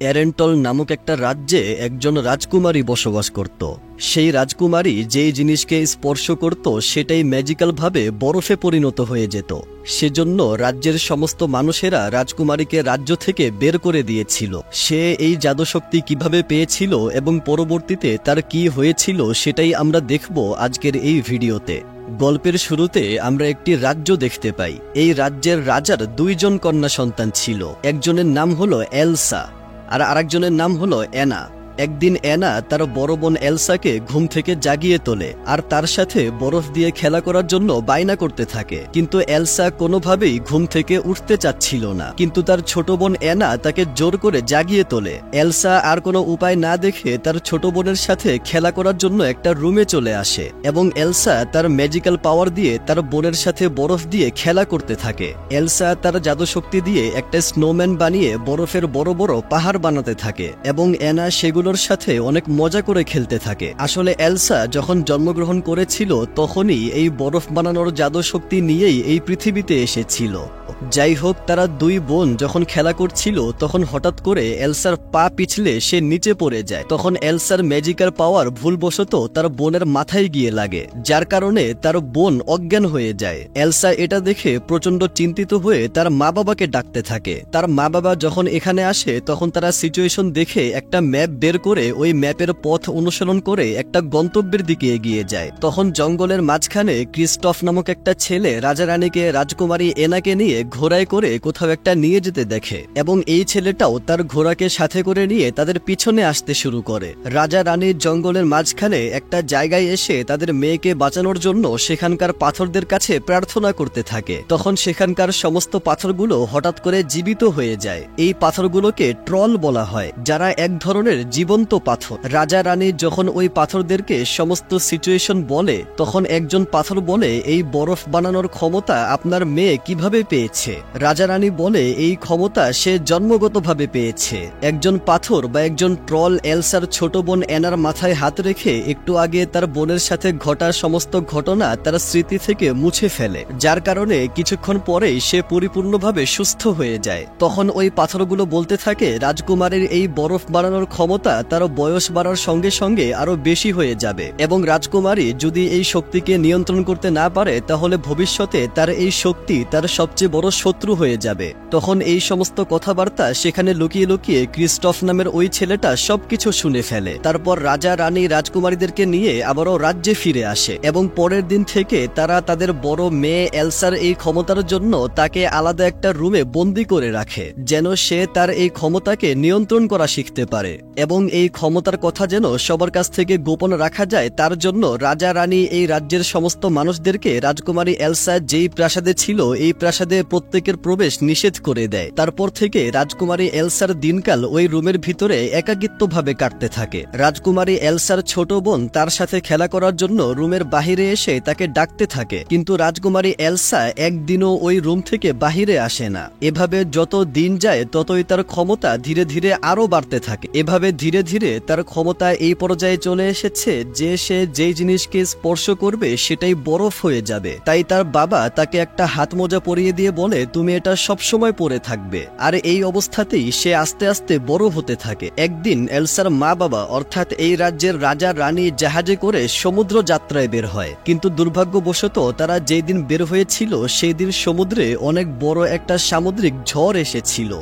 এরেন্টল নামক একটা রাজ্যে একজন রাজকুমারী বসবাস করত। সেই রাজকুমারী যেই জিনিসকে স্পর্শ করত সেটাই ম্যাজিক্যালভাবে বরফে পরিণত হয়ে যেত। সেজন্য রাজ্যের সমস্ত মানুষেরা রাজকুমারীকে রাজ্য থেকে বের করে দিয়েছিল। সে এই জাদুশক্তি কিভাবে পেয়েছিল এবং পরবর্তীতে তার কি হয়েছিল সেটাই আমরা দেখব আজকের এই ভিডিওতে। গল্পের শুরুতে আমরা একটি রাজ্য দেখতে পাই। এই রাজ্যের রাজার দুইজন কন্যা সন্তান ছিল। একজনের নাম হলো এলসা আর আরেকজনের নাম হলো অ্যানা। একদিন অ্যানা তার বড় বোন এলসাকে ঘুম থেকে জাগিয়ে তোলে আর তার সাথে বরফ দিয়ে খেলা করার জন্য বায়না করতে থাকে, কিন্তু এলসা কোনোভাবেই ঘুম থেকে উঠতে চাচ্ছিল না। কিন্তু তার ছোট বোন অ্যানা তাকে জোর করে জাগিয়ে তোলে। এলসা আর কোনো উপায় না দেখে তার ছোট বোনের সাথে খেলা করার জন্য একটা রুমে চলে আসে এবং এলসা তার ম্যাজিক্যাল পাওয়ার দিয়ে তার বোনের সাথে বরফ দিয়ে খেলা করতে থাকে। এলসা তার জাদুশক্তি দিয়ে একটা স্নোম্যান বানিয়ে বরফের বড় বড় পাহাড় বানাতে থাকে এবং অ্যানা সেগুলোর সাথে অনেক মজা করে খেলতে থাকে। আসলে এলসা যখন জন্মগ্রহণ করেছিল তখনই এই বরফ বানানোর জাদুশক্তি নিয়েই এই পৃথিবীতে এসেছিল। যাই হোক, তারা দুই বোন যখন খেলা করছিল তখন হঠাৎ করে এলসার পা পিছলে সে নিচে পড়ে যায়। তখন এলসার ম্যাজিক্যাল পাওয়ার ভুলবশত তার বোনের মাথায় গিয়ে লাগে, যার কারণে তার বোন অজ্ঞান হয়ে যায়। এলসা এটা দেখে প্রচন্ড চিন্তিত হয়ে তার মা বাবাকে ডাকতে থাকে। তার মা বাবা যখন এখানে আসে তখন তারা সিচুয়েশন দেখে একটা ম্যাপ বের করে ওই ম্যাপের পথ অনুসরণ করে একটা গন্তব্যের দিকে এগিয়ে যায়। তখন জঙ্গলের মাঝখানে ক্রিস্টফ নামক একটা ছেলে রাজা রানীকে রাজকুমারী এনাকে নিয়ে ঘোড়ায় করে কোথাও একটা নিয়ে যেতে দেখে এবং এই ছেলেটাও তার ঘোড়াকে সাথে করে নিয়ে তাদের পিছনে আসতে শুরু করে। রাজা রানী জঙ্গলের মাঝখানে একটা জায়গায় এসে তাদের মেয়েকে বাঁচানোর জন্য সেখানকার পাথরদের কাছে প্রার্থনা করতে থাকে। তখন সেখানকার সমস্ত পাথরগুলো হঠাৎ করে জীবিত হয়ে যায়। এই পাথরগুলোকে ট্রল বলা হয়, যারা এক ধরনের জীবন্ত পাথর। রাজা রানী যখন ওই পাথরদেরকে সমস্ত সিচুয়েশন বলে তখন একজন পাথর বলে, এই বরফ বানানোর ক্ষমতা আপনার মেয়ে কিভাবে পেয়েছে? রাজা রানী বলে, এই ক্ষমতা সে জন্মগতভাবে পেয়েছে। একজন পাথর বা একজন ট্রল এলসার ছোট বোন অ্যানার মাথায় হাত রেখে একটু আগে তার বোনের সাথে ঘটা সমস্ত ঘটনা তার স্মৃতি থেকে মুছে ফেলে, যার কারণে কিছুক্ষণ পরেই সে পরিপূর্ণভাবে সুস্থ হয়ে যায়। তখন ওই পাথরগুলো বলতে থাকে, রাজকুমারীর এই বরফ বানানোর ক্ষমতা তার বয়স বাড়ার সঙ্গে সঙ্গে আরো বেশি হয়ে যাবে এবং রাজকুমারী যদি এই শক্তিকে নিয়ন্ত্রণ করতে না পারে তাহলে ভবিষ্যতে তার এই শক্তি তার সবচেয়ে বড় শত্রু হয়ে যাবে। তখন এই সমস্ত কথাবার্তা সেখানে লুকিয়ে লুকিয়ে ক্রিস্টফ নামের ওই ছেলেটা সবকিছু শুনে ফেলে। তারপর রাজা রানী রাজকুমারীদেরকে নিয়ে আবারও রাজ্যে ফিরে আসে এবং পরের দিন থেকে তারা তাদের বড় মেয়ে এলসার এই ক্ষমতার জন্য তাকে আলাদা একটা রুমে বন্দি করে রাখে, যেন সে তার এই ক্ষমতাকে নিয়ন্ত্রণ করা শিখতে পারে এবং এই ক্ষমতার কথা যেন সবার কাছ থেকে গোপন রাখা যায়। তার জন্য রাজা রানী এই রাজ্যের সমস্ত মানুষদেরকে রাজকুমারী এলসা যেই প্রাসাদে ছিল এই প্রাসাদে প্রত্যেকের প্রবেশ নিষেধ করে দেয়। তারপর থেকে রাজকুমারী এলসার দিনকাল ওই রুমের ভিতরে একাকিত্বভাবে কাটতে থাকে। রাজকুমারী এলসার ছোট বোন তার সাথে খেলা করার জন্য রুমের বাহিরে এসে তাকে ডাকতে থাকে, কিন্তু রাজকুমারী এলসা একদিনও ওই রুম থেকে বাহিরে আসে না। এভাবে যত দিন যায় ততই তার ক্ষমতা ধীরে ধীরে আরো বাড়তে থাকে। এভাবে ধীরে ধীরে তার ক্ষমতা এই পর্যায়ে চলে এসেছে যে সে যেই জিনিসকে স্পর্শ করবে সেটাই বরফ হয়ে যাবে। তাই তার বাবা তাকে একটা হাত মোজা পরিয়ে দিয়ে বলে, তুমি এটা সবসময় পরে থাকবে। আর এই অবস্থাতেই সে আস্তে আস্তে বড় হতে থাকে। একদিন এলসার মা বাবা অর্থাৎ এই রাজ্যের রাজা রানী জাহাজে করে সমুদ্র যাত্রায় বের হয়, কিন্তু দুর্ভাগ্যবশত তারা যেই দিন বের হয়েছিল সেই দিন সমুদ্রে অনেক বড় একটা সামুদ্রিক ঝড় এসেছিল।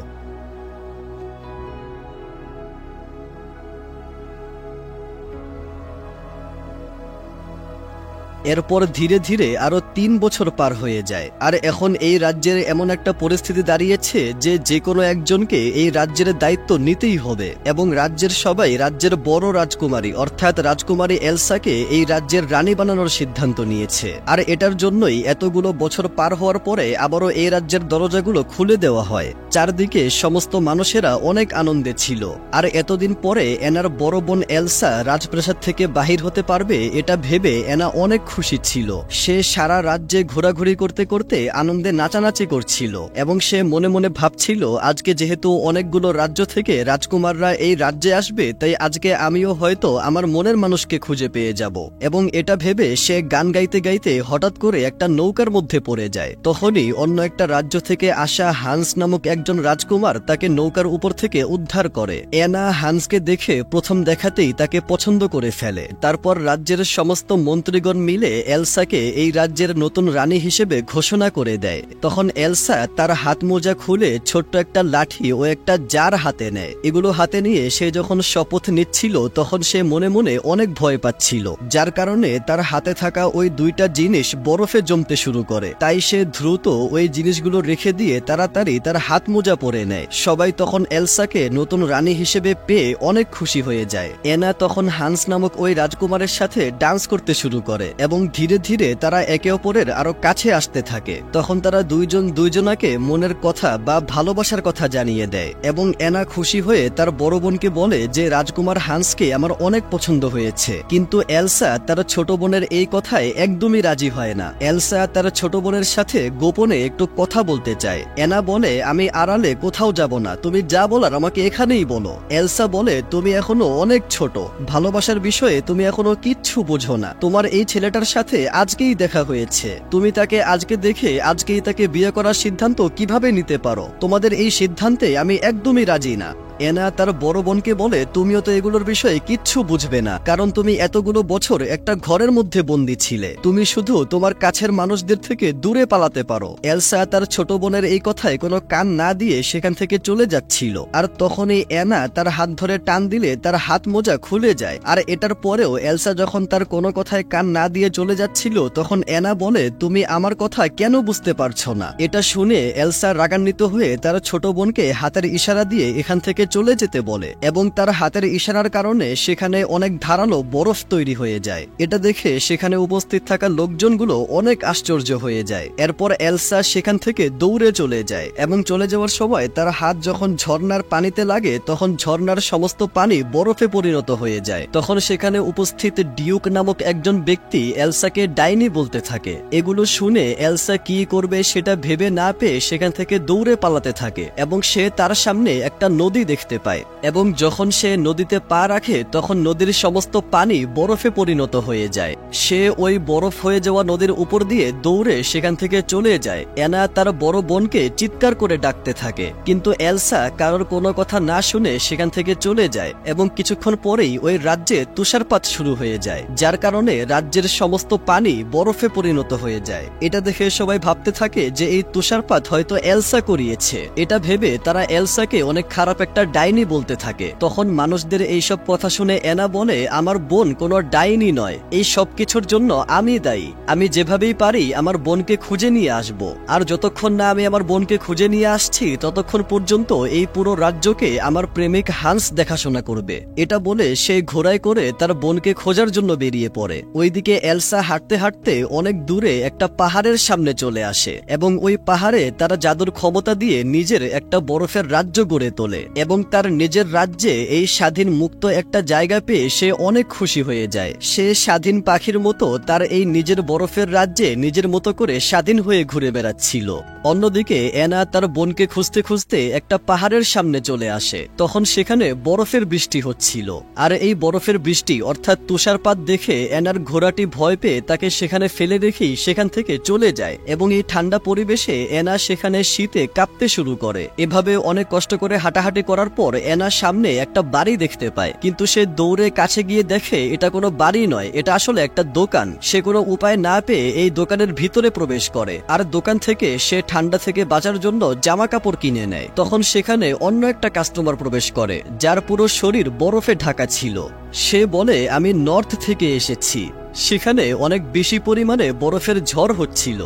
এরপর ধীরে ধীরে আরো 3 বছর পার হয়ে যায় আর এখন এই রাজ্যের এমন একটা পরিস্থিতি দাঁড়িয়েছে যে যে কোনো একজনকে এই রাজ্যের দায়িত্ব নিতেই হবে এবং রাজ্যের সবাই রাজ্যের বড় রাজকুমারী অর্থাৎ রাজকুমারী এলসাকে এই রাজ্যের রানী বানানোর সিদ্ধান্ত নিয়েছে। আর এটার জন্যই এতগুলো বছর পার হওয়ার পরে আবারও এই রাজ্যের দরজাগুলো খুলে দেওয়া হয়। চারদিকে সমস্ত মানুষেরা অনেক আনন্দে ছিল। আর এতদিন পরে এনার বড় বোন এলসা রাজপ্রাসাদ থেকে বাহির হতে পারবে এটা ভেবে এনা অনেক খুশি ছিল। সে সারা রাজ্যে ঘোরাঘুরি করতে করতে আনন্দে নাচানাচি করছিল এবং সে মনে মনে ভাবছিল আজকে যেহেতু অনেকগুলো রাজ্য থেকে রাজকুমাররা এই রাজ্যে আসবে, তাই আজকে আমিও হয়তো আমার মনের মানুষকে খুঁজে পেয়ে যাব। এবং এটা ভেবে সে গান গাইতে গাইতে হঠাৎ করে একটা নৌকার মধ্যে পড়ে যায়। তখনই অন্য একটা রাজ্য থেকে আসা হান্স নামক একজন রাজকুমার তাকে নৌকার উপর থেকে উদ্ধার করে। অ্যানা হান্সকে দেখে প্রথম দেখাতেই তাকে পছন্দ করে ফেলে। তারপর রাজ্যের সমস্ত মন্ত্রীগণ মিলে এলসাকে এই রাজ্যের নতুন রানী হিসেবে ঘোষণা করে দেয়। তখন এলসা তার হাত মোজা খুলে ছোট্ট একটা লাঠি ও একটা জার হাতে নেয়। এগুলো হাতে নিয়ে সে যখন শপথ নিচ্ছিল তখন সে মনে মনে অনেক ভয় পাচ্ছিল, যার কারণে তার হাতে থাকা ওই দুইটা জিনিস বরফে জমতে শুরু করে। তাই সে দ্রুত ওই জিনিসগুলো রেখে দিয়ে তাড়াতাড়ি তার হাত মোজা পরে নেয়। সবাই তখন এলসাকে নতুন রানী হিসেবে পেয়ে অনেক খুশি হয়ে যায়। অ্যানা তখন হান্স নামক ওই রাজকুমারের সাথে ডান্স করতে শুরু করে এবং ধীরে ধীরে তারা একে অপরের আরো কাছে আসতে থাকে। তখন তারা দুইজন দুইজনাকে মনের কথা বা ভালোবাসার কথা জানিয়ে দেয় এবং অ্যানা খুশি হয়ে তার বড় বোনকে বলে যে রাজকুমার হান্সকে আমার অনেক পছন্দ হয়েছে। কিন্তু এলসা তার ছোট বোনের এই কথায় একদমই রাজি হয় না। এলসা তার ছোট বোনের সাথে গোপনে একটু কথা বলতে চায়। অ্যানা বলে আমি আড়ালে কোথাও যাব না, তুমি যা বলার আমাকে এখানেই বলো। এলসা বলে তুমি এখনো অনেক ছোট, ভালোবাসার বিষয়ে তুমি এখনো কিচ্ছু বোঝো না। তোমার এই ছেলেটার সাথে আজকেই দেখা হয়েছে, তুমি তাকে আজকে দেখে আজকেই তাকে বিয়ে করার সিদ্ধান্ত কিভাবে নিতে পারো? তোমাদের এই সিদ্ধান্তে আমি একদমই রাজি না। অ্যানা তার বড় বোনকে বলে তুমিও তো এগুলোর বিষয়ে কিচ্ছু বুঝবে না, কারণ তুমি এতগুলো বছর একটা ঘরের মধ্যে বন্দী ছিলে, তুমি শুধু তোমার কাছের মানুষদের থেকে দূরে পালাতে পারো। এলসা তার ছোট বোনের এই কথায় কোনো কান না দিয়ে সেখান থেকে চলে যাচ্ছিল, আর তখনই অ্যানা তার হাত ধরে টান দিলে তার হাত মোজা খুলে যায়। আর এটার পরেও এলসা যখন তার কোনো কথায় কান না দিয়ে চলে যাচ্ছিল তখন অ্যানা বলে তুমি আমার কথা কেন বুঝতে পারছো না? এটা শুনে এলসা রাগান্বিত হয়ে তার ছোট বোনকে হাতের ইশারা দিয়ে এখান থেকে চলে যেতে বলে এবং তার হাতের ইশারার কারণে সেখানে অনেক ধারালো বরফ তৈরি হয়ে যায়। এটা দেখে সেখানে উপস্থিত থাকা লোকজনগুলো অনেক আশ্চর্য হয়ে যায়। এরপর এলসা সেখান থেকে দৌড়ে চলে যায় এবং চলে যাওয়ার সময় তার হাত যখন ঝর্ণার পানিতে লাগে তখন ঝর্ণার সমস্ত পানি বরফে পরিণত হয়ে যায়। তখন সেখানে উপস্থিত ডিউক নামক একজন ব্যক্তি এলসাকে ডাইনি বলতে থাকে। এগুলো শুনে এলসা কি করবে সেটা ভেবে না পেয়ে সেখান থেকে দৌড়ে পালাতে থাকে এবং সে তার সামনে একটা নদী দেখতে পায় এবং যখন সে নদীতে পা রাখে তখন নদীর সমস্ত পানি বরফে পরিণত হয়ে যায়। সে ওই বরফ হয়ে যাওয়া নদীর উপর দিয়ে দৌড়ে সেখান থেকে চলে যায়। অ্যানা তার বড় বোনকে চিৎকার করে ডাকতে থাকে, কিন্তু এলসা কারোর কোনো কথা না শুনে সেখান থেকে চলে যায় এবং কিছুক্ষণ পরেই ওই রাজ্যে তুষারপাত শুরু হয়ে যায়, যার কারণে রাজ্যের সমস্ত পানি বরফে পরিণত হয়ে যায়। এটা দেখে সবাই ভাবতে থাকে যে এই তুষারপাত হয়তো এলসা করিয়েছে। এটা ভেবে তারা এলসাকে অনেক খারাপ একটা ডাইনি বলতে থাকে। তখন মানুষদের এইসব কথা শুনে অ্যানা বলে আমার বোন কোনো ডাইনি নয়, এই সব কিছুর জন্য আমি দায়ী। আমি যেভাবেই পারি আমার বোনকে খুঁজে নিয়ে আসব, আর যতক্ষণ না আমি আমার বোনকে খুঁজে নিয়ে আসছি ততক্ষণ পর্যন্ত এই পুরো রাজ্যকে আমার প্রেমিক হান্স দেখাশোনা করবে। এটা বলে সে ঘোড়ায় করে তার বোনকে খোঁজার জন্য বেরিয়ে পড়ে। ওইদিকে এলসা হাঁটতে হাঁটতে অনেক দূরে একটা পাহাড়ের সামনে চলে আসে এবং ওই পাহাড়ে তারা জাদুর ক্ষমতা দিয়ে নিজের একটা বরফের রাজ্য গড়ে তোলে এবং তার নিজের রাজ্যে এই স্বাধীন মুক্ত একটা জায়গা পেয়ে সে অনেক খুশি হয়ে যায়। সে স্বাধীন পাখির মতো তার এই নিজের বরফের রাজ্যে নিজের মতো করে স্বাধীন হয়ে ঘুরে বেড়াচ্ছিল। অন্যদিকে অ্যানা তার বোনকে খুঁজতে খুঁজতে একটা পাহাড়ের সামনে চলে আসে। তখন সেখানে বরফের বৃষ্টি হচ্ছিল, আর এই বরফের বৃষ্টি অর্থাৎ তুষারপাত দেখে অ্যানার ঘোড়াটি ভয় পেয়ে তাকে সেখানে ফেলে রেখেই সেখান থেকে চলে যায় এবং এই ঠান্ডা পরিবেশে অ্যানা সেখানে শীতে কাঁপতে শুরু করে। এভাবে অনেক কষ্ট করে হাঁটাহাঁটি করার পর অ্যানা সামনে একটা বাড়ি দেখতে পায়, কিন্তু সে দৌড়ে কাছে গিয়ে দেখে এটা কোনো বাড়ি নয়, এটা আসলে একটা দোকান। সে কোনো উপায় না পেয়ে এই দোকানের ভিতরে প্রবেশ করে আর দোকান থেকে সে ঠান্ডা থেকে বাঁচার জন্য জামা কাপড় কিনে নেয়। তখন সেখানে অন্য একটা কাস্টমার প্রবেশ করে যার পুরো শরীর বরফে ঢাকা ছিল। সে বলে আমি নর্থ থেকে এসেছি, সেখানে অনেক বেশি পরিমাণে বরফের ঝড় হচ্ছিল,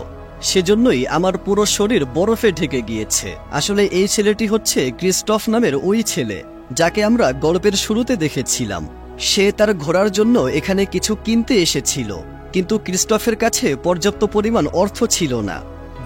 সেজন্যই আমার পুরো শরীর বরফে ঢেকে গিয়েছে। আসলে এই ছেলেটি হচ্ছে ক্রিস্টফ নামের ওই ছেলে যাকে আমরা গল্পের শুরুতে দেখেছিলাম। সে তার ঘোড়ার জন্য এখানে কিছু কিনতে এসেছিল, কিন্তু ক্রিস্টফের কাছে পর্যাপ্ত পরিমাণ অর্থ ছিল না,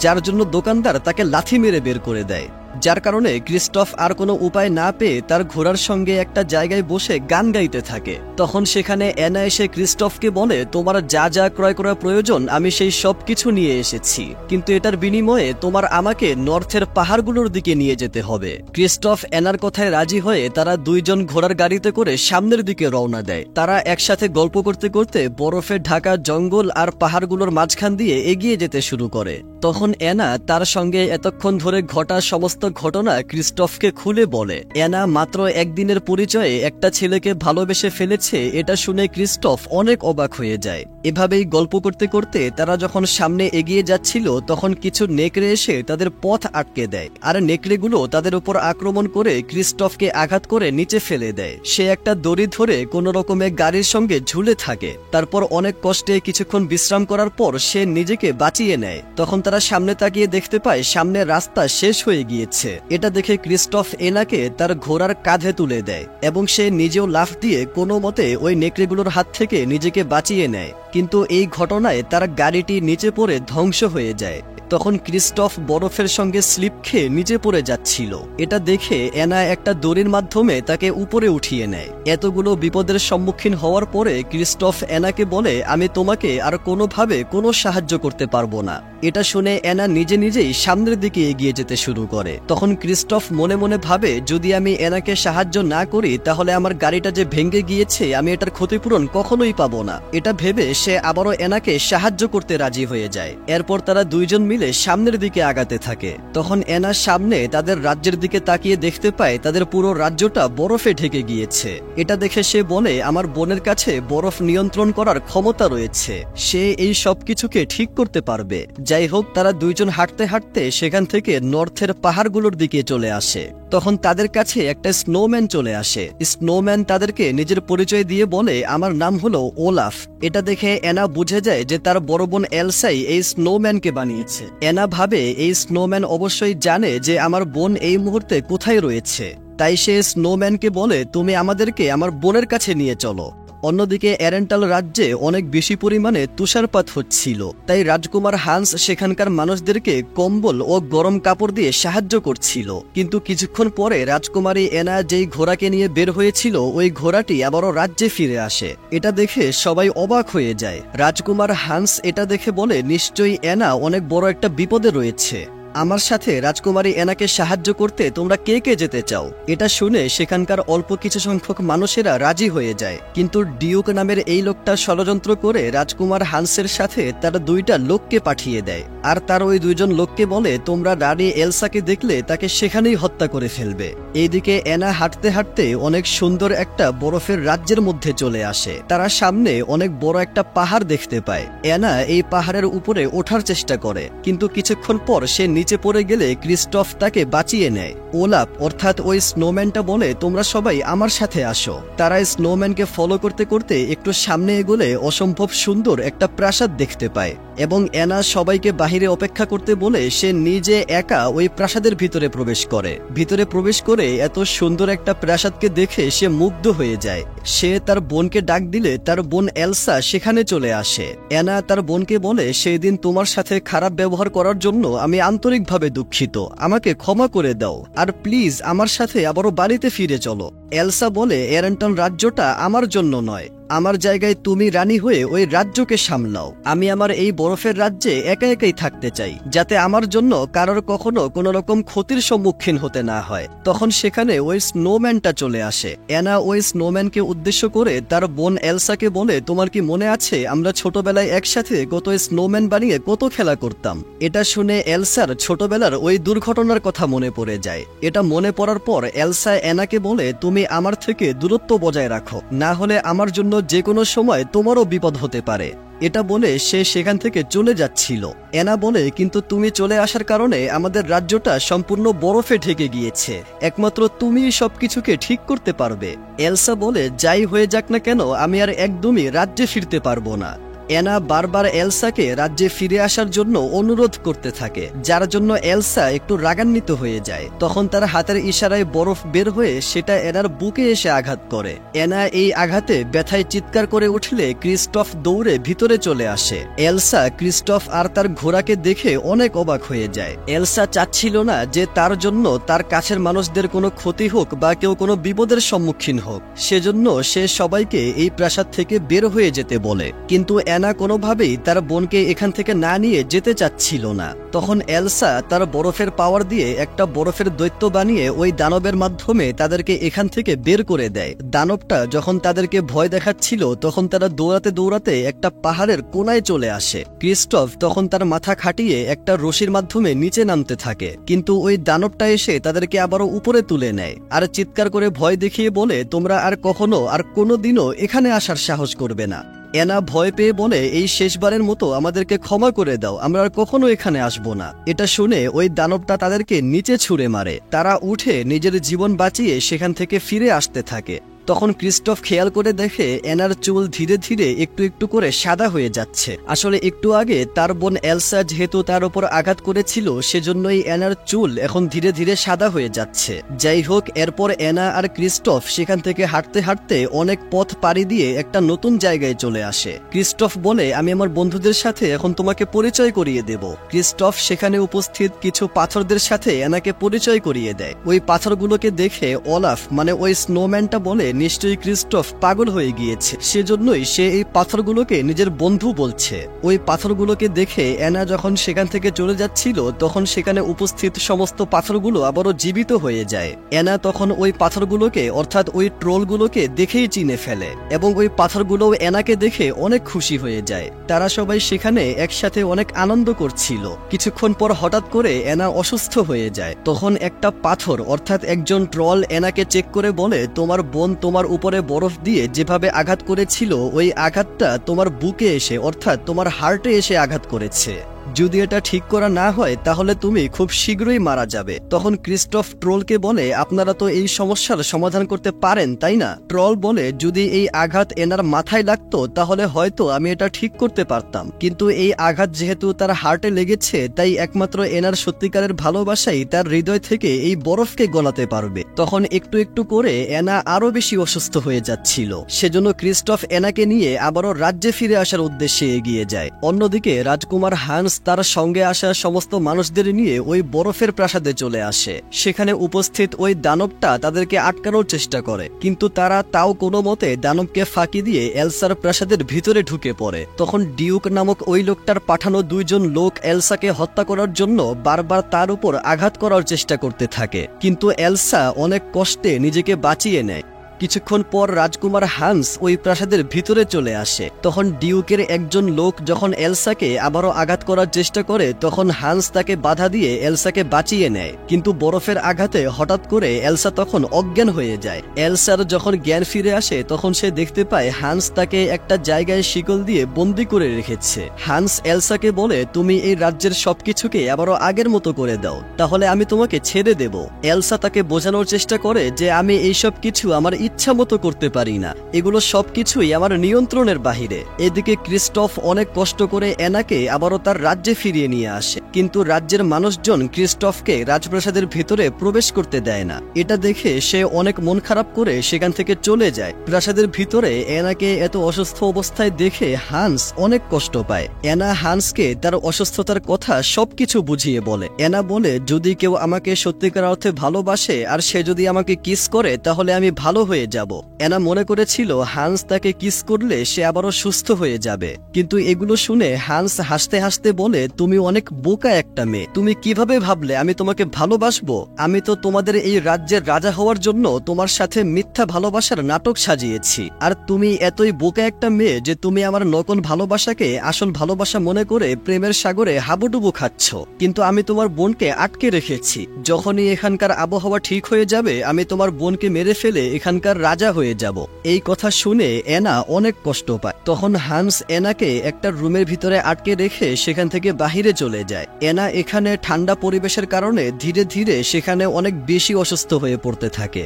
যার জন্য দোকানদার তাকে লাথি মেরে বের করে দেয়। যার কারণে ক্রিস্টফ আর কোনো উপায় না পেয়ে তার ঘোড়ার সঙ্গে একটা জায়গায় বসে গান গাইতে থাকে। তখন সেখানে অ্যানা এসে ক্রিস্টফকে বলে, তোমার যা যা ক্রয় করা প্রয়োজন আমি সেই সব কিছু নিয়ে এসেছি, কিন্তু এটার বিনিময়ে তোমার আমাকে নর্থের পাহাড়গুলোর দিকে নিয়ে যেতে হবে। ক্রিস্টফ অ্যানার কথায় রাজি হয়ে তারা দুইজন ঘোড়ার গাড়িতে করে সামনের দিকে রওনা দেয়। তারা একসাথে গল্প করতে করতে বরফে ঢাকা জঙ্গল আর পাহাড়গুলোর মাঝখান দিয়ে এগিয়ে যেতে শুরু করে। তখন অ্যানা তার সঙ্গে এতক্ষণ ধরে ঘটা সমস্ত ঘটনা ক্রিস্টফকে খুলে বলে। অ্যানা মাত্র একদিনের পরিচয়ে একটা ছেলেকে ভালোবেসে ফেলেছে এটা শুনে ক্রিস্টফ অনেক অবাক হয়ে যায়। এভাবেই গল্প করতে করতে তারা যখন সামনে এগিয়ে যাচ্ছিল তখন কিছু নেকড়ে এসে তাদের পথ আটকে দেয়, আর নেকড়েগুলো তাদের উপর আক্রমণ করে ক্রিস্টফকে আঘাত করে নিচে ফেলে দেয়। সে একটা দড়ি ধরে কোনো রকমে গাড়ির সঙ্গে ঝুলে থাকে। তারপর অনেক কষ্টে কিছুক্ষণ বিশ্রাম করার পর সে নিজেকে বাঁচিয়ে নেয়। তখন তারা সামনে তাকিয়ে দেখতে পায় সামনে রাস্তা শেষ হয়ে গিয়েছে। এটা দেখে ক্রিস্টফ এনাকে তার ঘোড়ার কাঁধে তুলে দেয় এবং সে নিজেও লাফ দিয়ে কোনো মতে ওই নেকড়েগুলোর হাত থেকে নিজেকে বাঁচিয়ে নেয়। কিন্তু এই ঘটনায় তার গাড়িটি নিচে পড়ে ধ্বংস হয়ে যায়। তখন ক্রিস্টফ বরফের সঙ্গে স্লিপ খেয়ে নিচে পড়ে যাচ্ছিল। এটা দেখে অ্যানা একটা দড়ির মাধ্যমে তাকে উপরে উঠিয়ে নেয়। এতগুলো বিপদের সম্মুখীন হওয়ার পরে ক্রিস্টফ অ্যানাকে বলে, আমি তোমাকে আর কোনোভাবে কোনো সাহায্য করতে পারবো না। এটা শুনে অ্যানা নিজে নিজেই সামনের দিকে এগিয়ে যেতে শুরু করে। তখন ক্রিস্টফ মনে মনে ভাবে, যদি আমি অ্যানাকে সাহায্য না করি তাহলে আমার গাড়িটা যে ভেঙে গিয়েছে আমি এটার ক্ষতিপূরণ কখনোই পাবো না। এটা ভেবে সে আবারও অ্যানাকে সাহায্য করতে রাজি হয়ে যায়। এরপর তারা দুইজন মিলে সামনের দিকে আগাতে থাকে। তখন অ্যানার সামনে তাদের রাজ্যের দিকে তাকিয়ে দেখতে পায় তাদের পুরো রাজ্যটা বরফে ঢেকে গিয়েছে। এটা দেখে সে বলে, আমার বোনের কাছে বরফ নিয়ন্ত্রণ করার ক্ষমতা রয়েছে, সে এই সব কিছুকে ঠিক করতে পারবে। যাই হোক, তারা দুইজন হাঁটতে হাঁটতে সেখান থেকে নর্থের পাহাড়গুলোর দিকে চলে আসে। তখন তাদের কাছে একটা স্নোম্যান চলে আসে। স্নোম্যান তাদেরকে নিজের পরিচয় দিয়ে বলে, আমার নাম হলো ওলাফ। এটা দেখে অ্যানা বুঝে যায় যে তার বড় বোন এলসাই এই স্নোম্যানকে বানিয়েছে। অ্যানা ভাবে এই স্নোম্যান অবশ্যই জানে যে আমার বোন এই মুহূর্তে কোথায় রয়েছে, তাই সে স্নোম্যানকে বলে, তুমি আমাদেরকে আমার বোনের কাছে নিয়ে চলো। অন্যদিকে অ্যারেন্টাল রাজ্যে অনেক বেশি পরিমাণে তুষারপাত হচ্ছিল, তাই রাজকুমার হান্স সেখানকার মানুষদেরকে কম্বল ও গরম কাপড় দিয়ে সাহায্য করছিল। কিন্তু কিছুক্ষণ পরে রাজকুমারী অ্যানা যেই ঘোড়াকে নিয়ে বের হয়েছিল ওই ঘোড়াটি আবারও রাজ্যে ফিরে আসে। এটা দেখে সবাই অবাক হয়ে যায়। রাজকুমার হান্স এটা দেখে বলে, নিশ্চয়ই অ্যানা অনেক বড় একটা বিপদে রয়েছে। আমার সাথে রাজকুমারী অ্যানাকে সাহায্য করতে তোমরা কে কে যেতে চাও? এটা শুনে সেখানকার অল্প কিছু সংখ্যক মানুষেরা রাজি হয়ে যায়। কিন্তু ডিউক নামের এই লোকটা ষড়যন্ত্র করে রাজকুমার হান্সের সাথে তার দুইটা লোককে পাঠিয়ে দেয়, আর তার ওই দুইজন লোককে বলে, তোমরা রানী এলসাকে দেখলে তাকে সেখানেই হত্যা করে ফেলবে। এইদিকে অ্যানা হাঁটতে হাঁটতে অনেক সুন্দর একটা বরফের রাজ্যের মধ্যে চলে আসে। তারা সামনে অনেক বড় একটা পাহাড় দেখতে পায়। অ্যানা এই পাহাড়ের উপরে ওঠার চেষ্টা করে, কিন্তু কিছুক্ষণ পর সে নিচে পড়ে গেলে ক্রিস্টফ তাকে বাঁচিয়ে নেয়। ওলাফ অর্থাৎ ওই স্নোম্যানটা বলে, তোমরা সবাই আমার সাথে আসো। তারা স্নোম্যানকে ফলো করতে করতে একটু সামনে এগোলে অসম্ভব সুন্দর একটা প্রাসাদ দেখতে পায় এবং অ্যানা সবাইকে বাহিরে অপেক্ষা করতে বলে সে নিজে একা ওই প্রাসাদের ভিতরে প্রবেশ করে। ভিতরে প্রবেশ করে এত সুন্দর একটা প্রাসাদকে দেখে সে মুগ্ধ হয়ে যায়। সে তার বোনকে ডাক দিলে তার বোন এলসা সেখানে চলে আসে। অ্যানা তার বোনকে বলে, সেই দিন তোমার সাথে খারাপ ব্যবহার করার জন্য আমি আন্তরিকভাবে দুঃখিত, আমাকে ক্ষমা করে দাও, আর প্লিজ আমার সাথে আবারও বাড়িতে ফিরে চলো। এলসা বলে, অ্যারেন্টন রাজ্যটা আমার জন্য নয়, আমার জায়গায় তুমি রানী হয়ে ওই রাজ্যকে সামলাও। আমি আমার এই বরফের রাজ্যে একা একাই থাকতে চাই, যাতে আমার জন্য কারোর কখনো কোনো রকম ক্ষতির সম্মুখীন হতে না হয়। তখন সেখানে ওই স্নোম্যানটা চলে আসে। অ্যানা ওই স্নোম্যানকে উদ্দেশ্য করে তার বোন এলসাকে বলে, তোমার কি মনে আছে আমরা ছোটবেলায় একসাথে কত স্নোম্যান বানিয়ে কত খেলা করতাম? এটা শুনে এলসার ছোটবেলার ওই দুর্ঘটনার কথা মনে পড়ে যায়। এটা মনে পড়ার পর এলসা অ্যানাকে বলে, তুমি আমার থেকে দূরত্ব বজায় রাখো, না হলে আমার জন্য যে কোনো সময় তোমারও বিপদ হতে পারে। এটা বলে সে সেখান থেকে চলে যাচ্ছিল। অ্যানা বলে, কিন্তু তুমি চলে আসার কারণে আমাদের রাজ্যটা সম্পূর্ণ বরফে ঢেকে গিয়েছে, একমাত্র তুমি সবকিছুকে ঠিক করতে পারবে। এলসা বলে, যাই হয়ে যাক না কেন আমি আর একদমই রাজ্যে ফিরতে পারবো না। এনা বারবার এলসাকে রাজ্যে ফিরে আসার জন্য অনুরোধ করতে থাকে, যার জন্য এলসা একটু রাগান্বিত হয়ে যায়। তখন তার হাতের ইশারায় বরফ বের হয়ে সেটা এনার বুকে এসে আঘাত করে। এনা এই আঘাতে ব্যথায় চিৎকার করে উঠলে ক্রিস্টফ দৌড়ে ভিতরে চলে আসে। এলসা ক্রিস্টফ আর তার ঘোড়াকে দেখে অনেক অবাক হয়ে যায়। এলসা চাচ্ছিল না যে তার জন্য তার কাছের মানুষদের কোনো ক্ষতি হোক বা কেউ কোনো বিপদের সম্মুখীন হোক, সেজন্য সে সবাইকে এই প্রাসাদ থেকে বের হয়ে যেতে বলে। কিন্তু এনা কোনোভাবেই তার বোনকে এখান থেকে না নিয়ে যেতে চাচ্ছিল না। তখন এলসা তার বরফের পাওয়ার দিয়ে একটা বরফের দৈত্য বানিয়ে ওই দানবের মাধ্যমে তাদেরকে এখান থেকে বের করে দেয়। দানবটা যখন তাদেরকে ভয় দেখাচ্ছিল তখন তারা দৌড়াতে দৌড়াতে একটা পাহাড়ের কোনায় চলে আসে। ক্রিস্টফ তখন তার মাথা খাটিয়ে একটা রশির মাধ্যমে নিচে নামতে থাকে, কিন্তু ওই দানবটা এসে তাদেরকে আবারও উপরে তুলে নেয় আর চিৎকার করে ভয় দেখিয়ে বলে, তোমরা আর কখনো আর কোনোদিনও এখানে আসার সাহস করবে না। এনা ভয় পেয়ে বলে, এই শেষবারের মতো আমাদেরকে ক্ষমা করে দাও, আমরা আর কখনো এখানে আসবো না। এটা শুনে ওই দানবটা তাদেরকে নিচে ছুঁড়ে মারে। তারা উঠে নিজের জীবন বাঁচিয়ে সেখান থেকে ফিরে আসতে থাকে। তখন ক্রিস্টফ খেয়াল করে দেখে এনার চুল ধীরে ধীরে একটু একটু করে সাদা হয়ে যাচ্ছে। আসলে একটু আগে তার বোন এলসা যেহেতু তার উপর আঘাত করেছিল, সেজন্যই এনার চুল এখন ধীরে ধীরে সাদা হয়ে যাচ্ছে। যাই হোক, এরপর এনা আর ক্রিস্টফ সেখান থেকে হাঁটতে হাঁটতে অনেক পথ পাড়ি দিয়ে একটা নতুন জায়গায় চলে আসে। ক্রিস্টফ বলে, আমি আমার বন্ধুদের সাথে এখন তোমাকে পরিচয় করিয়ে দেব। ক্রিস্টফ সেখানে উপস্থিত কিছু পাথরদের সাথে এনাকে পরিচয় করিয়ে দেয়। ওই পাথরগুলোকে দেখে ওলাফ মানে ওই স্নোম্যানটা বলে, নিশ্চয়ই ক্রিস্টফ পাগল হয়ে গিয়েছে, সেজন্যই সে এই পাথরগুলোকে নিজের বন্ধু বলছে। ওই পাথরগুলোকে দেখে এনা যখন সেখান থেকে চলে যাচ্ছিল তখন সেখানে উপস্থিত সমস্ত পাথরগুলো আবারও জীবিত হয়ে যায়। এনা তখন ওই পাথরগুলোকে অর্থাৎ ওই ট্রোলগুলোকে দেখেই চিনে ফেলে এবং ওই পাথরগুলোও এনাকে দেখে অনেক খুশি হয়ে যায়। তারা সবাই সেখানে একসাথে অনেক আনন্দ করছিল। কিছুক্ষণ পর হঠাৎ করে এনা অসুস্থ হয়ে যায়। তখন একটা পাথর অর্থাৎ একজন ট্রল এনাকে চেক করে বলে, তোমার বোন তোমার উপরে বরফ দিয়ে যেভাবে আঘাত করেছিল ওই আঘাতটা তোমার বুকে এসে অর্থাৎ তোমার হার্টে এসে আঘাত করেছে। যদি এটা ঠিক করা না হয় তাহলে তুমি খুব শীঘ্রই মারা যাবে। তখন ক্রিস্টফ ট্রলকে বলে, আপনারা তো এই সমস্যার সমাধান করতে পারেন তাই না? ট্রল বলে, যদি এই আঘাত এনার মাথায় লাগতো তাহলে হয়তো আমি এটা ঠিক করতে পারতাম, কিন্তু এই আঘাত যেহেতু তার হার্টে লেগেছে তাই একমাত্র এনার সত্যিকারের ভালোবাসাই তার হৃদয় থেকে এই বরফকে গলাতে পারবে। তখন একটু একটু করে এনা আরো বেশি অসুস্থ হয়ে যাচ্ছিল, সেজন্য ক্রিস্টফ এনাকে নিয়ে আবারও রাজ্যে ফিরে আসার উদ্দেশ্যে এগিয়ে যায়। অন্যদিকে রাজকুমার হান্স তার সঙ্গে আসা সমস্ত মানুষদের নিয়ে ওই বরফের প্রাসাদে চলে আসে। সেখানে উপস্থিত ওই দানবটা তাদেরকে আটকানোর চেষ্টা করে, কিন্তু তারা তাও কোনো মতে দানবকে ফাঁকি দিয়ে এলসার প্রাসাদের ভিতরে ঢুকে পড়ে। তখন ডিউক নামক ওই লোকটার পাঠানো দুইজন লোক এলসাকে হত্যা করার জন্য বারবার তার উপর আঘাত করার চেষ্টা করতে থাকে, কিন্তু এলসা অনেক কষ্টে নিজেকে বাঁচিয়ে নেয়। কিছুক্ষণ পর রাজকুমার হান্স ওই প্রাসাদের ভিতরে চলে আসে। তখন ডিউকের একজন লোক যখন এলসাকে আবারও আঘাত করার চেষ্টা করে তখন হান্স তাকে বাধা দিয়ে এলসাকে বাঁচিয়ে নেয়, কিন্তু বরফের আঘাতে হঠাৎ করে এলসা তখন অজ্ঞান হয়ে যায়। এলসার যখন জ্ঞান ফিরে আসে তখন সে দেখতে পায় হান্স তাকে একটা জায়গায় শিকল দিয়ে বন্দি করে রেখেছে। হান্স এলসাকে বলে, তুমি এই রাজ্যের সবকিছুকে আবারও আগের মতো করে দাও, তাহলে আমি তোমাকে ছেড়ে দেব। এলসা তাকে বোঝানোর চেষ্টা করে যে আমি এইসব কিছু আমার ইচ্ছা মতো করতে পারি না, এগুলো সবকিছুই আমার নিয়ন্ত্রণের বাহিরে। এদিকে ক্রিস্টফ অনেক কষ্ট করে এনাকে আবারও তার রাজ্যে ফিরিয়ে নিয়ে আসে, কিন্তু রাজ্যের মানুষজন ক্রিস্টফকে রাজপ্রাসাদের ভিতরে প্রবেশ করতে দেয় না। এটা দেখে সে অনেক মন খারাপ করে সেখান থেকে চলে যায়। প্রাসাদের ভিতরে এনাকে এত অসুস্থ অবস্থায় দেখে হান্স অনেক কষ্ট পায়। এনা হান্সকে তার অসুস্থতার কথা সবকিছু বুঝিয়ে বলে। এনা বলে, যদি কেউ আমাকে সত্যিকার অর্থে ভালোবাসে আর সে যদি আমাকে কিস করে তাহলে আমি ভালো হয়ে যাব। এনা মনে করেছিল হান্স তাকে কিস করলে সে আবারও সুস্থ হয়ে যাবে, কিন্তু এগুলো শুনে হান্স হাসতে হাসতে বলে, তুমি অনেক বোকা একটা মেয়ে, তুমি কিভাবে ভাবলে আমি তোমাকে ভালোবাসবো? আমি তো তোমাদের এই রাজ্যের রাজা হওয়ার জন্য তোমার সাথে মিথ্যা ভালোবাসার নাটক সাজিয়েছি, আর তুমি এতই বোকা একটা মেয়ে যে তুমি আমার নকল ভালোবাসাকে আসল ভালোবাসা মনে করে প্রেমের সাগরে হাবুডুবু খাচ্ছ। কিন্তু আমি তোমার বোনকে আটকে রেখেছি, যখনই এখানকার আবহাওয়া ঠিক হয়ে যাবে আমি তোমার বোনকে মেরে ফেলে এখানকার রাজা হয়ে যাব। এই কথা শুনে এনা অনেক কষ্ট পায়। তখন হান্স এনাকে একটা রুমের ভিতরে আটকে রেখে সেখান থেকে বাহিরে চলে যায়। এনা এখানে ঠান্ডা পরিবেশের কারণে ধীরে ধীরে সেখানে অনেক বেশি অসুস্থ হয়ে পড়তে থাকে।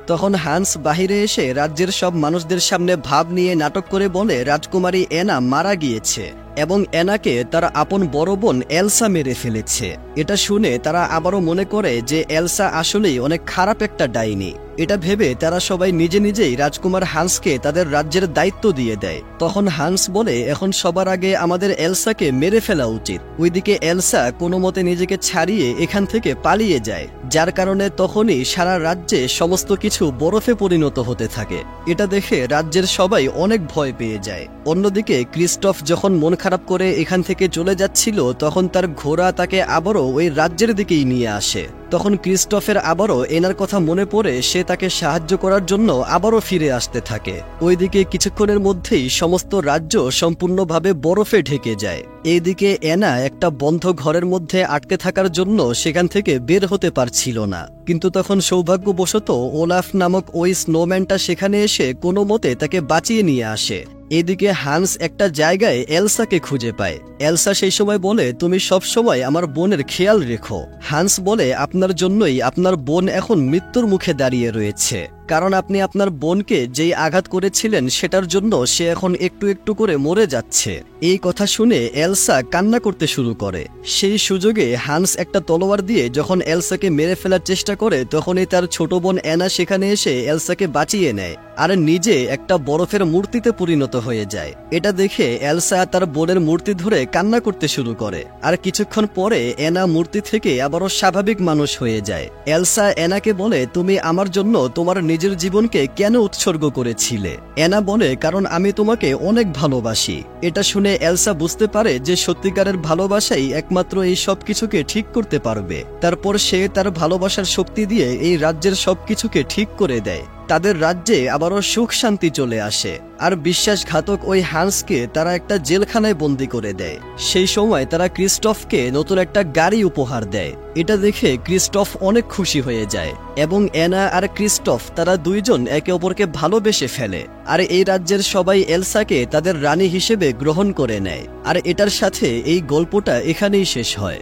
তখন হান্স বাহিরে এসে রাজ্যের সব মানুষদের সামনে ভাব নিয়ে নাটক করে বলে রাজকুমারী অ্যানা মারা গিয়েছে এবং অ্যানাকে তার আপন বড় বোন এলসা মেরে ফেলেছে। এটা শুনে তারা আবারও মনে করে যে এলসা আসলেই অনেক খারাপ একটা ডাইনি। এটা ভেবে তারা সবাই নিজে নিজেই রাজকুমার হান্সকে তাদের রাজ্যের দায়িত্ব দিয়ে দেয়। তখন হান্স বলে এখন সবার আগে আমাদের এলসাকে মেরে ফেলা উচিত। ওইদিকে এলসা কোনো মতে নিজেকে ছাড়িয়ে এখান থেকে পালিয়ে যায়, যার কারণে তখনই সারা রাজ্যে সমস্ত কিছু বরফে পরিণত হতে থাকে। এটা দেখে রাজ্যের সবাই অনেক ভয় পেয়ে যায়। অন্যদিকে ক্রিস্টফ যখন মন খারাপ করে এখান থেকে চলে যাচ্ছিল তখন তার ঘোড়া তাকে আবারও ওই রাজ্যের দিকেই নিয়ে আসে। তখন ক্রিস্টফের আবারও এনার কথা মনে পড়ে সে তাকে সাহায্য করার জন্য আবারও ফিরে আসতে থাকে। ওইদিকে কিছুক্ষণের মধ্যেই সমস্ত রাজ্য সম্পূর্ণভাবে বরফে ঢেকে যায়। এইদিকে অ্যানা একটা বন্ধ ঘরের মধ্যে আটকে থাকার জন্য সেখান থেকে বের হতে পারছিল না, কিন্তু তখন সৌভাগ্যবশত ওলাফ নামক ওই স্নোম্যানটা সেখানে এসে কোনো মতে তাকে বাঁচিয়ে নিয়ে আসে। এদিকে হান্স একটা জায়গায় এলসাকে খুঁজে পায়। এলসা সেই সময় বলে তুমি সব সময় আমার বোনের খেয়াল রেখো। হান্স বলে আপনার জন্যই আপনার বোন এখন মৃত্যুর মুখে দাঁড়িয়ে রয়েছে, কারণ আপনি আপনার বোনকে যেই আঘাত করেছিলেন সেটার জন্য সে এখন একটু একটু করে মরে যাচ্ছে। এই কথা শুনে এলসা কান্না করতে শুরু করে। সেই সুযোগে হান্স একটা তলোয়ার দিয়ে যখন এলসাকে মেরে ফেলার চেষ্টা করে তখনই তার ছোট বোন অ্যানা সেখানে এসে এলসাকে বাঁচিয়ে নেয় আর নিজে একটা বরফের মূর্তিতে পরিণত হয়ে যায়। এটা দেখে এলসা তার বোনের মূর্তি ধরে কান্না করতে শুরু করে, আর কিছুক্ষণ পরে অ্যানা মূর্তি থেকে আবারও স্বাভাবিক মানুষ হয়ে যায়। এলসা অ্যানাকে বলে তুমি আমার জন্য তোমার নিজের জীবনকে কেন উৎসর্গ করেছিলে? অ্যানা বলে কারণ আমি তোমাকে অনেক ভালোবাসি। এটা শুনে এলসা বুঝতে পারে যে সত্যিকারের ভালোবাসাই একমাত্র এই সব কিছুকে ঠিক করতে পারবে। তারপর সে তার ভালোবাসার শক্তি দিয়ে এই রাজ্যের সবকিছুকে ঠিক করে দেয়। তাদের রাজ্যে আবারও সুখ শান্তি চলে আসে, আর বিশ্বাসঘাতক ওই হান্সকে তারা একটা জেলখানায় বন্দি করে দেয়। সেই সময় তারা ক্রিস্টফকে নতুন একটা গাড়ি উপহার দেয়। এটা দেখে ক্রিস্টফ অনেক খুশি হয়ে যায় এবং অ্যানা আর ক্রিস্টফ তারা দুইজন একে অপরকে ভালোবেসে ফেলে। আর এই রাজ্যের সবাই এলসাকে তাদের রানী হিসেবে গ্রহণ করে নেয়। আর এটার সাথে এই গল্পটা এখানেই শেষ হয়।